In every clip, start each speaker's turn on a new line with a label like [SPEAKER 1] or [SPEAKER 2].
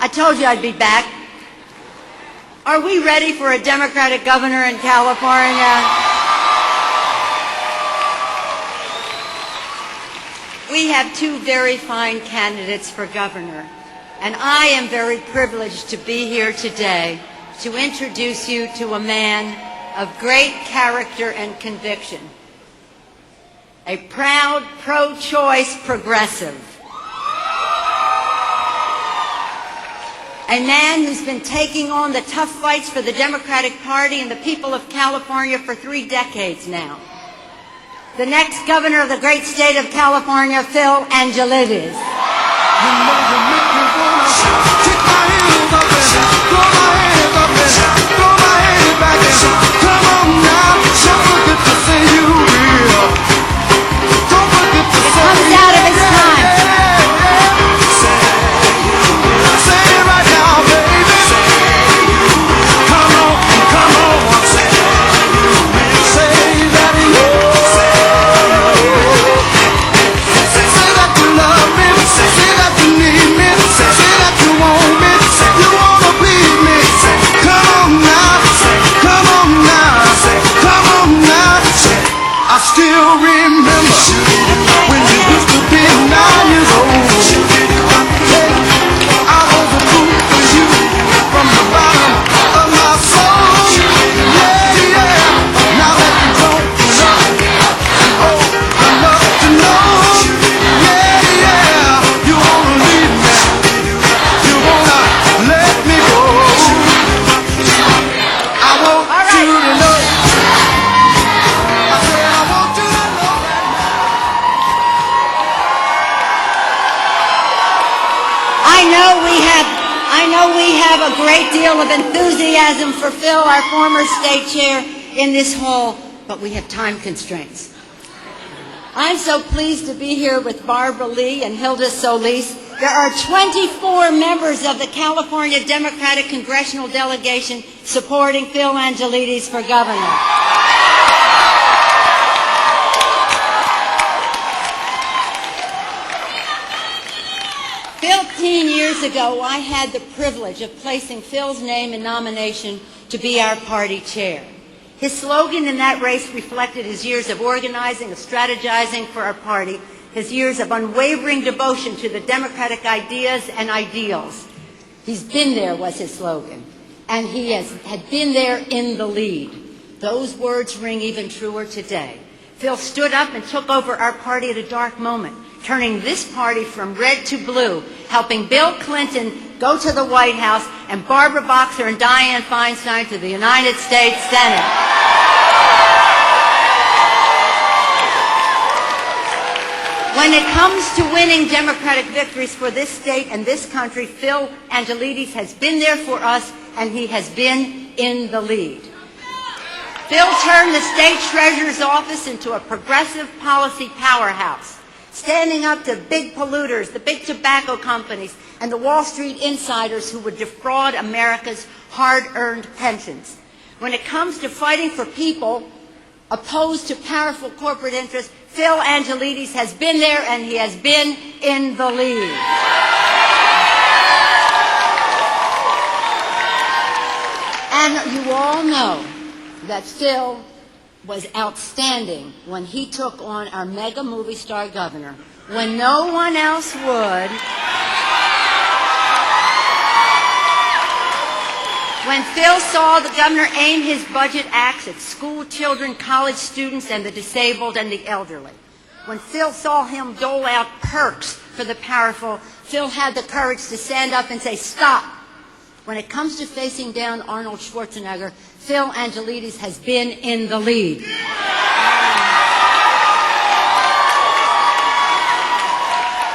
[SPEAKER 1] I told you I'd be back. Are we ready for a Democratic governor in California? We have two very fine candidates for governor, and I am very privileged to be here today to introduce you to a man of great character and conviction, a proud pro-choice progressive, a man who's been taking on the tough fights for the Democratic Party and the people of California for 3 decades now. The next governor of the great state of California, Phil Angelides. I know we have a great deal of enthusiasm for Phil, our former state chair, in this hall, but we have time constraints. I'm so pleased to be here with Barbara Lee and Hilda Solis. There are 24 members of the California Democratic Congressional Delegation supporting Phil Angelides for governor. 15 years ago, I had the privilege of placing Phil's name in nomination to be our party chair. His slogan in that race reflected his years of organizing, of strategizing for our party, his years of unwavering devotion to the democratic ideas and ideals. He's been there was his slogan, and he had been there in the lead. Those words ring even truer today. Phil stood up and took over our party at a dark moment, turning this party from red to blue, helping Bill Clinton go to the White House and Barbara Boxer and Dianne Feinstein to the United States Senate. When it comes to winning Democratic victories for this state and this country, Phil Angelides has been there for us, and he has been in the lead. Phil turned the state treasurer's office into a progressive policy powerhouse, standing up to big polluters, the big tobacco companies, and the Wall Street insiders who would defraud America's hard-earned pensions. When it comes to fighting for people opposed to powerful corporate interests, Phil Angelides has been there, and he has been in the lead. And you all know that Phil was outstanding when he took on our mega movie star governor, when no one else would. When Phil saw the governor aim his budget axe at school children, college students, and the disabled and the elderly. When Phil saw him dole out perks for the powerful, Phil had the courage to stand up and say, "Stop." When it comes to facing down Arnold Schwarzenegger, Phil Angelides has been in the lead.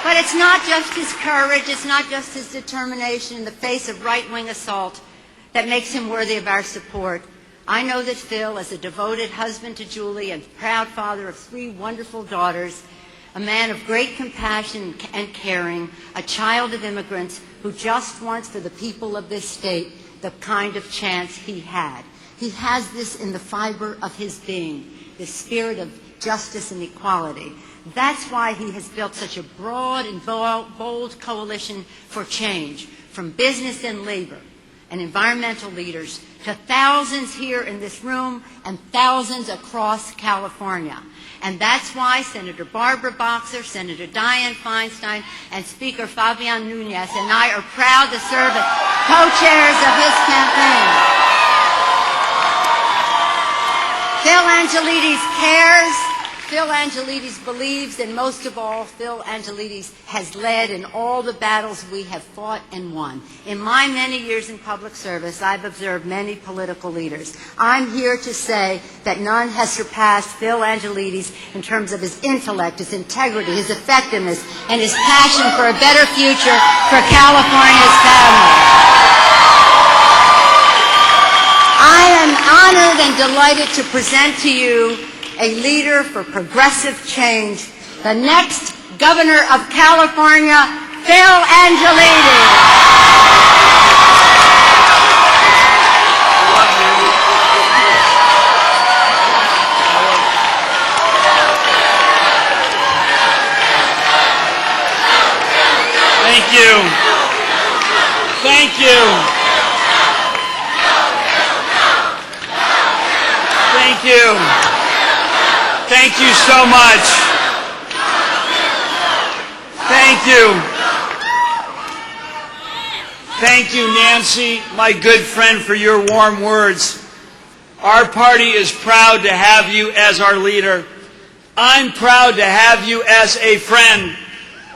[SPEAKER 1] But it's not just his courage, it's not just his determination in the face of right-wing assault that makes him worthy of our support. I know that Phil, as a devoted husband to Julie and proud father of 3 wonderful daughters, a man of great compassion and caring, a child of immigrants who just wants for the people of this state the kind of chance he had. He has this in the fiber of his being, the spirit of justice and equality. That's why he has built such a broad and bold coalition for change, from business and labor and environmental leaders to thousands here in this room and thousands across California. And that's why Senator Barbara Boxer, Senator Dianne Feinstein, and Speaker Fabian Nunez and I are proud to serve as co-chairs of his campaign. Phil Angelides cares, Phil Angelides believes, and most of all, Phil Angelides has led in all the battles we have fought and won. In my many years in public service, I've observed many political leaders. I'm here to say that none has surpassed Phil Angelides in terms of his intellect, his integrity, his effectiveness, and his passion for a better future for California's families. I am honored and delighted to present to you a leader for progressive change, the next Governor of California, Phil Angelides.
[SPEAKER 2] Thank you. Thank you. Thank you. Thank you so much. Thank you. Thank you, Nancy, my good friend, for your warm words. Our party is proud to have you as our leader. I'm proud to have you as a friend.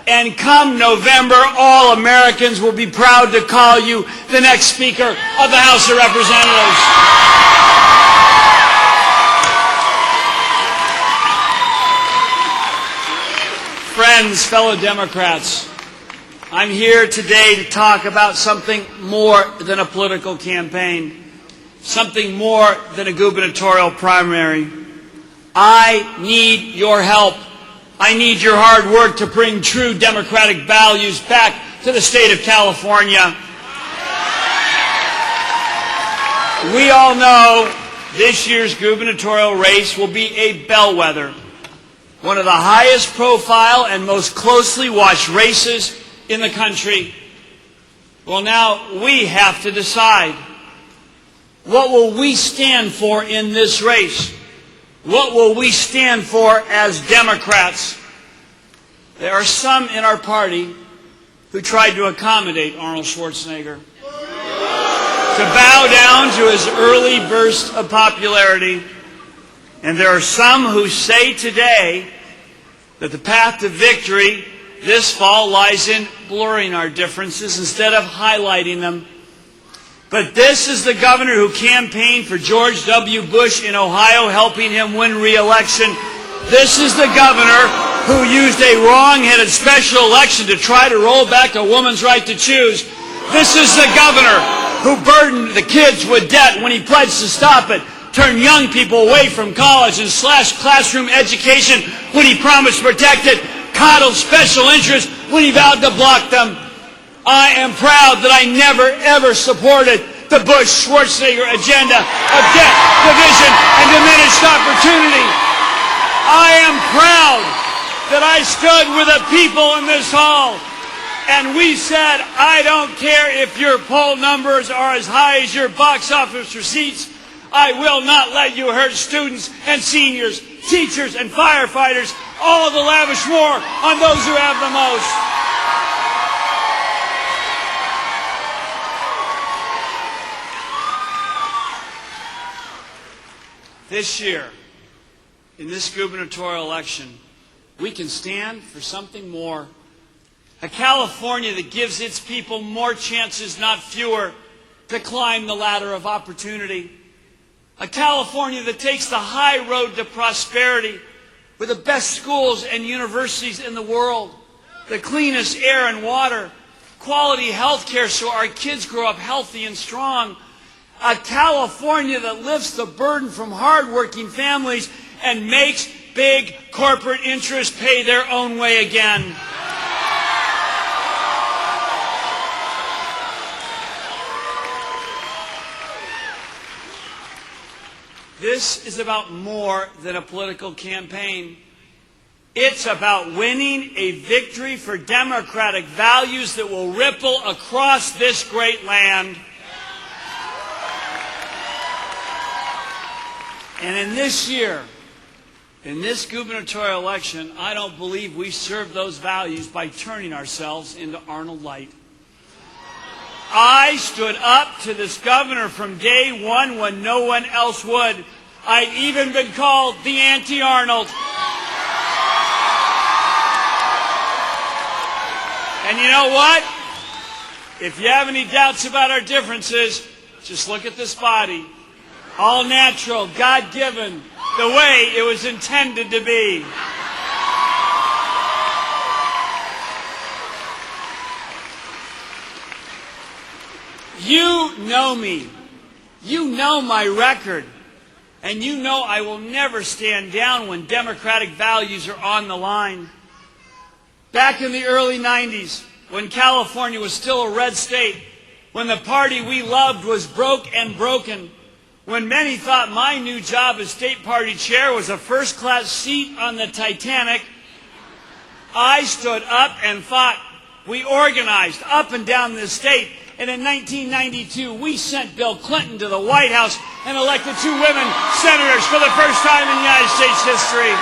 [SPEAKER 2] And come November, all Americans will be proud to call you the next Speaker of the House of Representatives. Friends, fellow Democrats, I'm here today to talk about something more than a political campaign, something more than a gubernatorial primary. I need your help. I need your hard work to bring true democratic values back to the state of California. We all know this year's gubernatorial race will be a bellwether, one of the highest profile and most closely watched races in the country. Well, now we have to decide, what will we stand for in this race? What will we stand for as Democrats? There are some in our party who tried to accommodate Arnold Schwarzenegger, to bow down to his early burst of popularity. And there are some who say today that the path to victory this fall lies in blurring our differences instead of highlighting them. But this is the governor who campaigned for George W. Bush in Ohio, helping him win re-election. This is the governor who used a wrong-headed special election to try to roll back a woman's right to choose. This is the governor who burdened the kids with debt when he pledged to stop it, turned young people away from college, and slashed classroom education when he promised to protect it, coddled special interests when he vowed to block them. I am proud that I never, ever supported the Bush-Schwarzenegger agenda of debt, division, and diminished opportunity. I am proud that I stood with the people in this hall, and we said, I don't care if your poll numbers are as high as your box office receipts. I will not let you hurt students and seniors, teachers and firefighters, all to lavish more on those who have the most. This year, in this gubernatorial election, we can stand for something more. A California that gives its people more chances, not fewer, to climb the ladder of opportunity. A California that takes the high road to prosperity with the best schools and universities in the world, the cleanest air and water, quality health care so our kids grow up healthy and strong. A California that lifts the burden from hardworking families and makes big corporate interests pay their own way again. This is about more than a political campaign. It's about winning a victory for democratic values that will ripple across this great land. And in this year, in this gubernatorial election, I don't believe we serve those values by turning ourselves into Arnold Light. I stood up to this governor from day one when no one else would. I'd even been called the anti-Arnold. And you know what? If you have any doubts about our differences, just look at this body. All natural, God-given, the way it was intended to be. You know me. You know my record. And you know I will never stand down when democratic values are on the line. Back in the early 90s, when California was still a red state, when the party we loved was broke and broken, when many thought my new job as state party chair was a first-class seat on the Titanic, I stood up and fought. We organized up and down the state. And in 1992, we sent Bill Clinton to the White House and elected 2 women senators for the first time in United States history.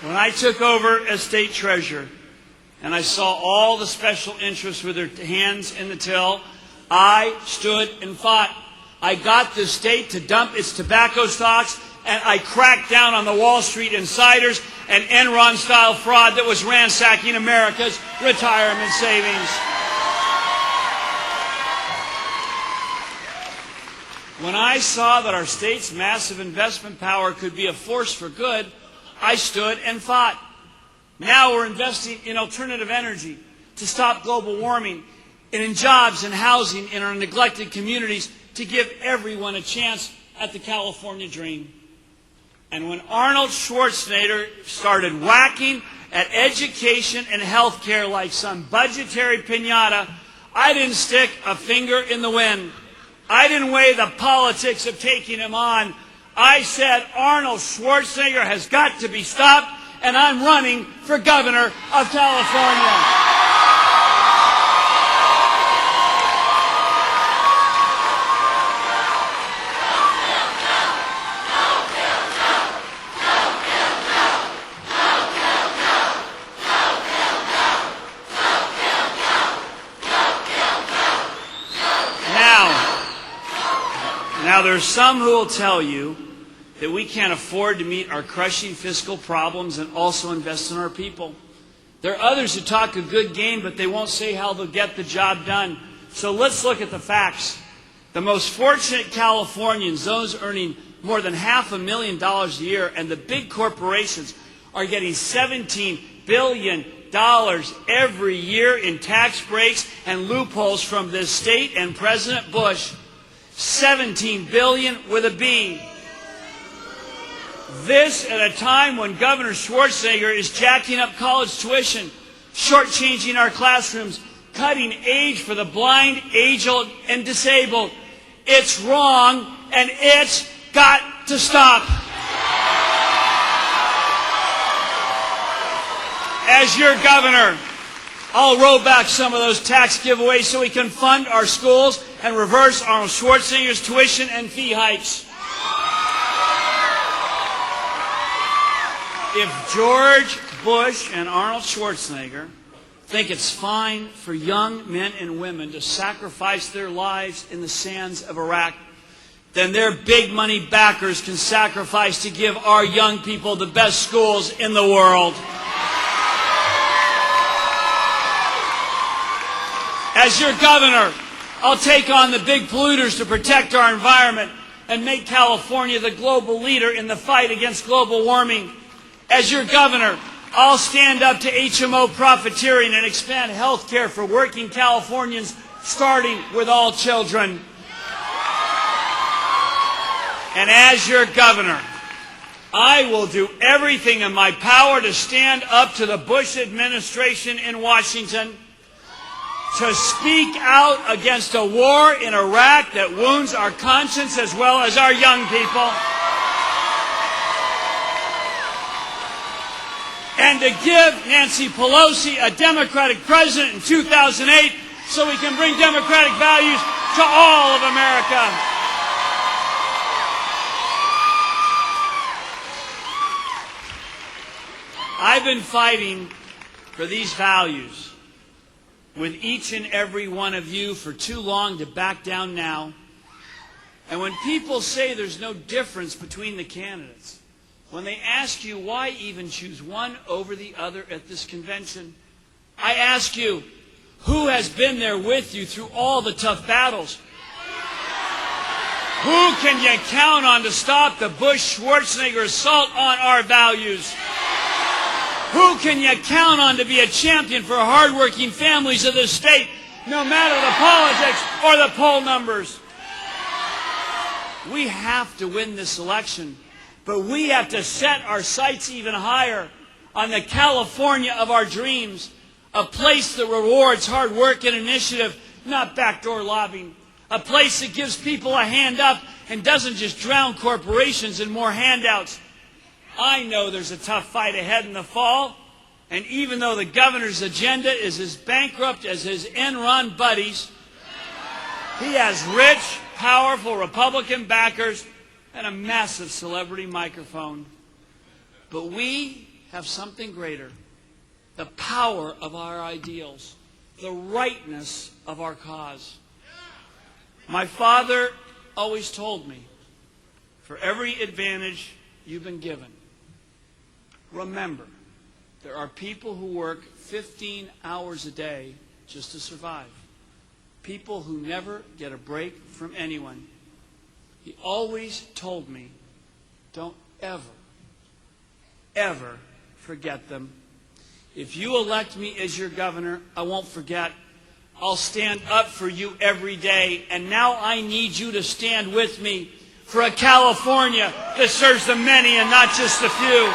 [SPEAKER 2] When I took over as state treasurer and I saw all the special interests with their hands in the till, I stood and fought. I got the state to dump its tobacco stocks, and I cracked down on the Wall Street insiders and Enron-style fraud that was ransacking America's retirement savings. When I saw that our state's massive investment power could be a force for good, I stood and fought. Now we're investing in alternative energy to stop global warming, and in jobs and housing in our neglected communities to give everyone a chance at the California dream. And when Arnold Schwarzenegger started whacking at education and health care like some budgetary piñata, I didn't stick a finger in the wind. I didn't weigh the politics of taking him on. I said Arnold Schwarzenegger has got to be stopped, and I'm running for governor of California. Now, there's some who will tell you that we can't afford to meet our crushing fiscal problems and also invest in our people. There are others who talk a good game, but they won't say how they'll get the job done. So let's look at the facts. The most fortunate Californians, those earning more than $500,000 a year, and the big corporations are getting $17 billion every year in tax breaks and loopholes from this state and President Bush. 17 billion with a B. This at a time when Governor Schwarzenegger is jacking up college tuition, shortchanging our classrooms, cutting aid for the blind, aged, and disabled. It's wrong, and it's got to stop. As your governor, I'll roll back some of those tax giveaways so we can fund our schools and reverse Arnold Schwarzenegger's tuition and fee hikes. If George Bush and Arnold Schwarzenegger think it's fine for young men and women to sacrifice their lives in the sands of Iraq, then their big money backers can sacrifice to give our young people the best schools in the world. As your governor, I'll take on the big polluters to protect our environment and make California the global leader in the fight against global warming. As your governor, I'll stand up to HMO profiteering and expand health care for working Californians, starting with all children. And as your governor, I will do everything in my power to stand up to the Bush administration in Washington, to speak out against a war in Iraq that wounds our conscience as well as our young people. And to give Nancy Pelosi a Democratic president in 2008 so we can bring democratic values to all of America. I've been fighting for these values with each and every one of you for too long to back down now. And when people say there's no difference between the candidates, when they ask you why even choose one over the other at this convention, I ask you, who has been there with you through all the tough battles? Who can you count on to stop the Bush-Schwarzenegger assault on our values? Who can you count on to be a champion for hardworking families of this state, no matter the politics or the poll numbers? We have to win this election, but we have to set our sights even higher on the California of our dreams, a place that rewards hard work and initiative, not backdoor lobbying, a place that gives people a hand up and doesn't just drown corporations in more handouts. I know there's a tough fight ahead in the fall, and even though the governor's agenda is as bankrupt as his Enron buddies, he has rich, powerful Republican backers and a massive celebrity microphone. But we have something greater, the power of our ideals, the rightness of our cause. My father always told me, for every advantage you've been given, remember, there are people who work 15 hours a day just to survive. People who never get a break from anyone. He always told me, don't ever, ever forget them. If you elect me as your governor, I won't forget. I'll stand up for you every day. And now I need you to stand with me for a California that serves the many and not just the few.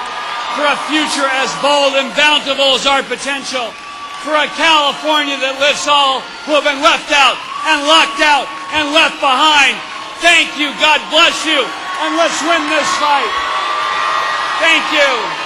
[SPEAKER 2] For a future as bold and bountiful as our potential. For a California that lifts all who have been left out and locked out and left behind. Thank you. God bless you. And let's win this fight. Thank you.